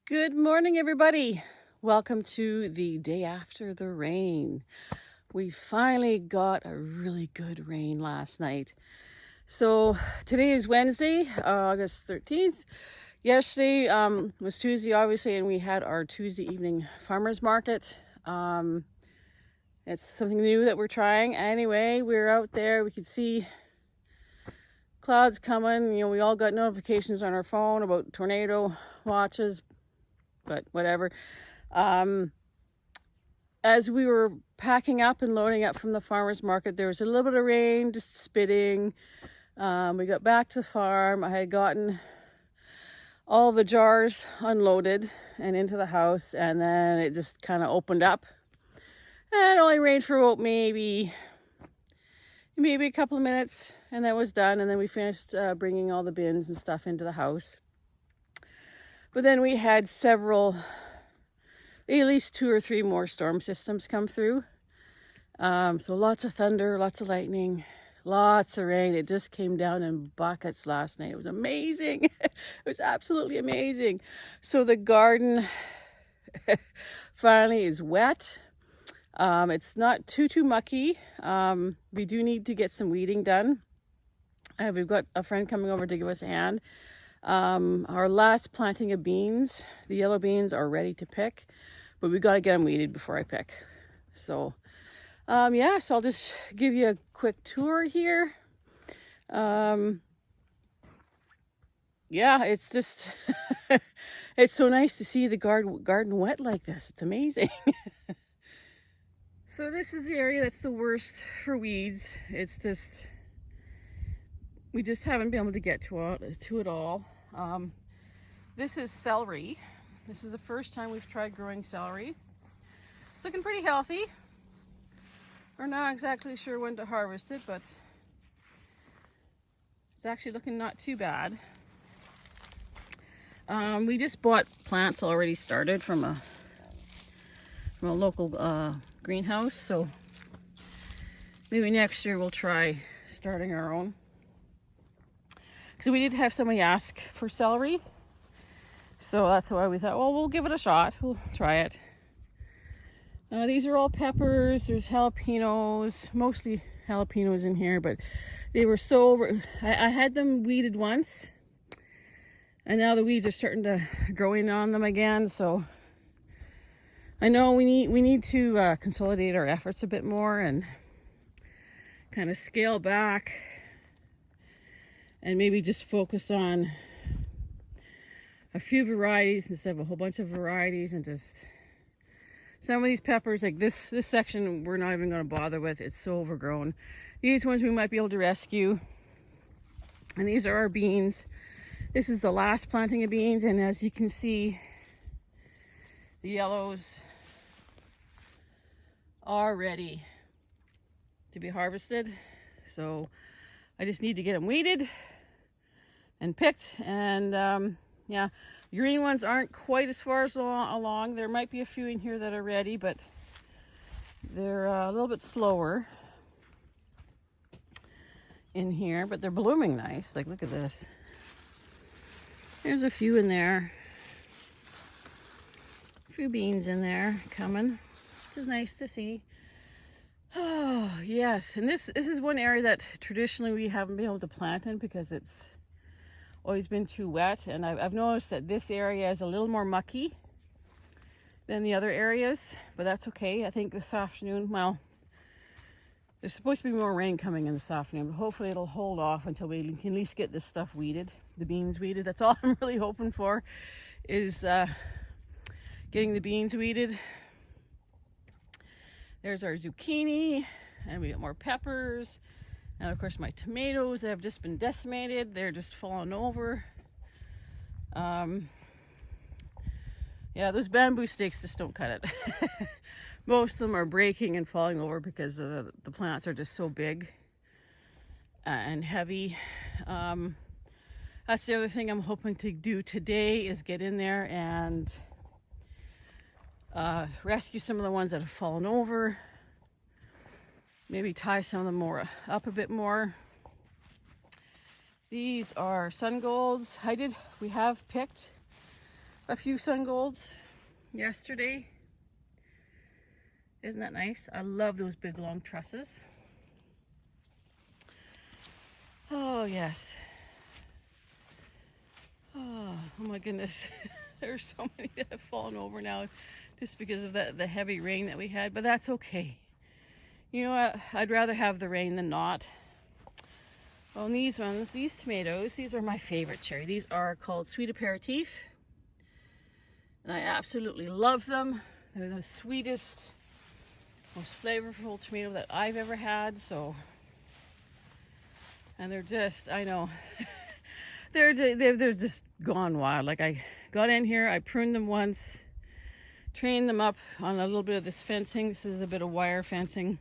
Good morning, everybody. Welcome to the day after the rain. We finally got a really good rain last night. So today is Wednesday, August 13th. Yesterday was Tuesday, obviously, and we had our Tuesday evening farmers market. It's something new that we're trying. Anyway, we were out there. We could see clouds coming. We all got notifications on our phone about tornado watches, but whatever. As we were packing up and loading up from the farmer's market, there was a little bit of rain, just spitting. We got back to the farm. I had gotten all the jars unloaded and into the house, and then it just kind of opened up. And it only rained for about maybe a couple of minutes, and that was done. And then we finished bringing all the bins and stuff into the house. But then we had at least 2 or 3 more storm systems come through. So lots of thunder, lots of lightning, lots of rain. It just came down in buckets last night. It was amazing. It was absolutely amazing. So the garden finally is wet. It's not too mucky. We do need to get some weeding done. We've got a friend coming over to give us a hand. Our last planting of beans, the yellow beans, are ready to pick, but we got to get them weeded before I pick. So so I'll just give you a quick tour here. It's just it's so nice to see the garden wet like this. It's amazing. So this is the area that's the worst for weeds. It's just, we just haven't been able to get to it all. This is celery. This is the first time we've tried growing celery. It's looking pretty healthy. We're not exactly sure when to harvest it, but it's actually looking not too bad. We just bought plants already started from a local greenhouse, so maybe next year we'll try starting our own. So we did have somebody ask for celery, so that's why we thought, well, we'll give it a shot. We'll try it. These are all peppers. There's jalapenos, mostly jalapenos in here, but they were I had them weeded once, and now the weeds are starting to grow in on them again. So I know we need to consolidate our efforts a bit more and kind of scale back, and maybe just focus on a few varieties instead of a whole bunch of varieties. And just some of these peppers, like this section, we're not even going to bother with. It's so overgrown. These ones we might be able to rescue. And these are our beans. This is the last planting of beans, and as you can see, the yellows are ready to be harvested. So I just need to get them weeded and picked. And the green ones aren't quite as far as along. There might be a few in here that are ready, but they're a little bit slower in here, but they're blooming nice. Like, look at this. There's a few in there. A few beans in there coming, which is nice to see. Oh, yes. And this is one area that traditionally we haven't been able to plant in because it's always been too wet. And I've noticed that this area is a little more mucky than the other areas, but that's okay. I think this afternoon, well, there's supposed to be more rain coming in this afternoon, but hopefully it'll hold off until we can at least get this stuff weeded, the beans weeded. That's all I'm really hoping for, is getting the beans weeded. There's our zucchini, and we got more peppers. And of course my tomatoes that have just been decimated. They're just falling over. Those bamboo stakes just don't cut it. Most of them are breaking and falling over because the plants are just so big and heavy. That's the other thing I'm hoping to do today, is get in there and rescue some of the ones that have fallen over. Maybe tie some of them up a bit more. These are sun golds. We have picked a few sun golds yesterday. Isn't that nice? I love those big long trusses. Oh yes. Oh my goodness. There's so many that have fallen over now just because of the heavy rain that we had, but that's okay. You know what? I'd rather have the rain than not. Well, these ones, these tomatoes, these are my favorite cherry. These are called Sweet Aperitif. And I absolutely love them. They're the sweetest, most flavorful tomato that I've ever had. So, and they're just, I know, they're just gone wild. Like I got in here, I pruned them once, trained them up on a little bit of this fencing. This is a bit of wire fencing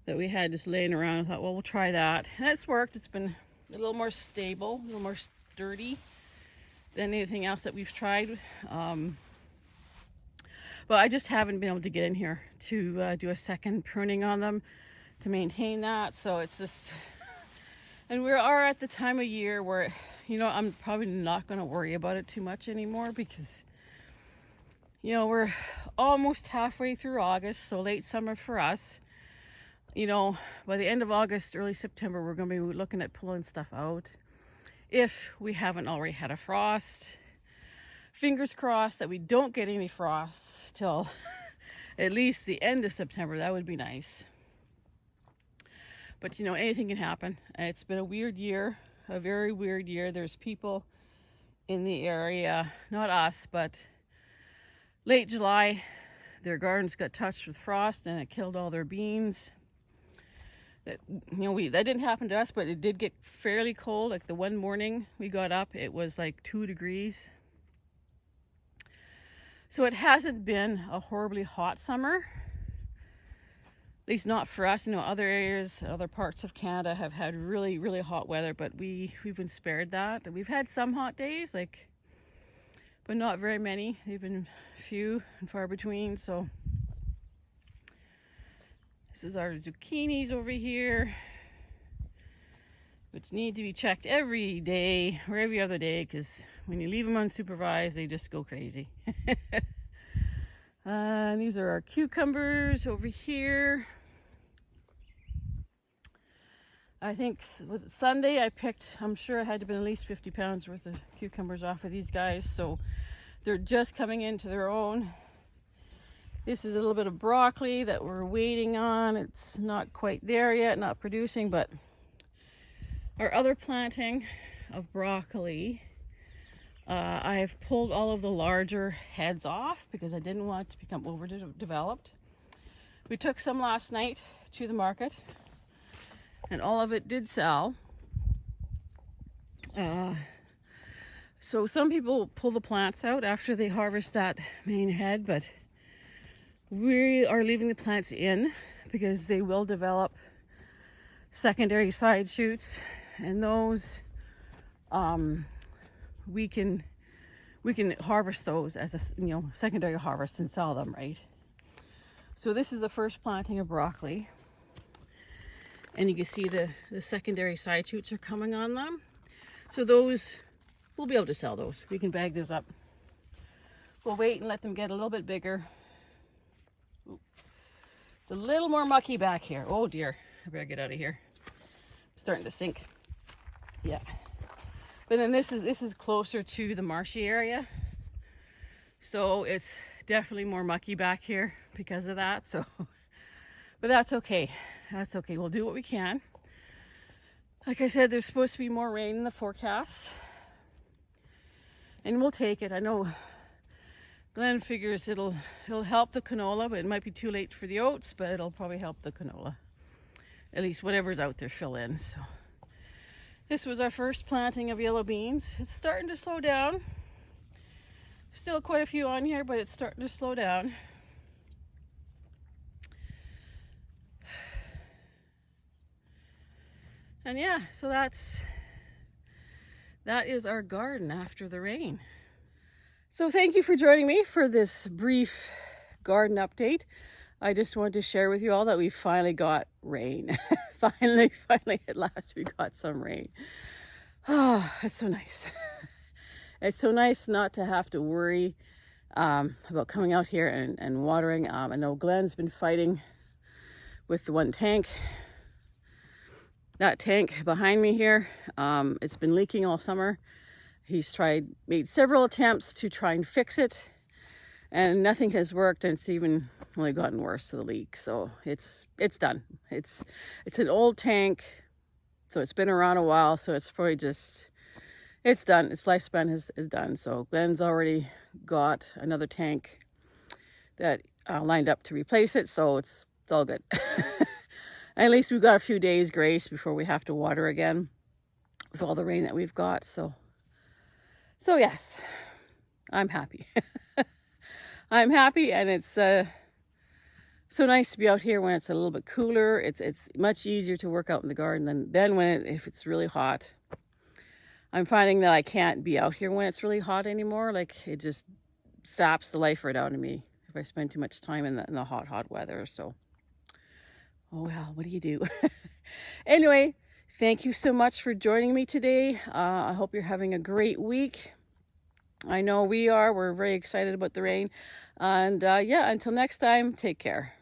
that we had just laying around. I thought, well, we'll try that. And it's worked. It's been a little more stable, a little more sturdy than anything else that we've tried. But I just haven't been able to get in here to do a second pruning on them to maintain that. So it's just, and we are at the time of year where, you know, I'm probably not going to worry about it too much anymore because, you know, we're almost halfway through August, so late summer for us. You know, by the end of August, early September, we're going to be looking at pulling stuff out if we haven't already had a frost. Fingers crossed that we don't get any frost till at least the end of September. That would be nice. But you know, anything can happen. It's been a weird year, a very weird year. There's people in the area, not us, but late July, their gardens got touched with frost and it killed all their beans. That, you know, that didn't happen to us, but it did get fairly cold. Like the one morning we got up, it was like 2 degrees. So it hasn't been a horribly hot summer, at least not for us. You know, other areas, other parts of Canada have had really, really hot weather, but we've been spared that. We've had some hot days, like, but not very many. They've been few and far between. So this is our zucchinis over here, which need to be checked every day or every other day because when you leave them unsupervised, they just go crazy. And these are our cucumbers over here. I think, was it Sunday? I picked, I'm sure I had to been at least 50 pounds worth of cucumbers off of these guys. So they're just coming into their own. This is a little bit of broccoli that we're waiting on. It's not quite there yet, not producing, but our other planting of broccoli, I've pulled all of the larger heads off because I didn't want it to become overdeveloped. We took some last night to the market and all of it did sell. So some people pull the plants out after they harvest that main head, but we are leaving the plants in because they will develop secondary side shoots, and those we can harvest those as a, you know, secondary harvest and sell them, right? So this is the first planting of broccoli, and you can see the secondary side shoots are coming on them. So those, we'll be able to sell those. We can bag those up. We'll wait and let them get a little bit bigger. It's a little more mucky back here. Oh dear, I better get out of here. I'm starting to sink. Yeah. But then this is closer to the marshy area. So it's definitely more mucky back here because of that. So, but that's okay. That's okay. We'll do what we can. Like I said, there's supposed to be more rain in the forecast. And we'll take it. I know Glenn figures it'll help the canola, but it might be too late for the oats, but it'll probably help the canola. At least whatever's out there fill in. So this was our first planting of yellow beans. It's starting to slow down. Still quite a few on here, but it's starting to slow down. And yeah, so that is our garden after the rain. So thank you for joining me for this brief garden update. I just wanted to share with you all that we finally got rain. finally, at last we got some rain. Oh, it's so nice. It's so nice not to have to worry about coming out here and watering. I know Glenn's been fighting with the one tank. That tank behind me here, it's been leaking all summer. He's made several attempts to try and fix it, and nothing has worked, and it's even only gotten worse, the leak. So it's done. It's an old tank, so it's been around a while, so it's probably just, it's done. Its lifespan is done. So Glenn's already got another tank that lined up to replace it, so it's all good. At least we've got a few days grace before we have to water again with all the rain that we've got. So yes, I'm happy. I'm happy, and it's so nice to be out here when it's a little bit cooler. It's much easier to work out in the garden than if it's really hot. I'm finding that I can't be out here when it's really hot anymore. Like, it just saps the life right out of me if I spend too much time in the hot weather. So, oh well, what do you do? Anyway, thank you so much for joining me today. I hope you're having a great week. I know we are. We're very excited about the rain. And yeah, until next time, take care.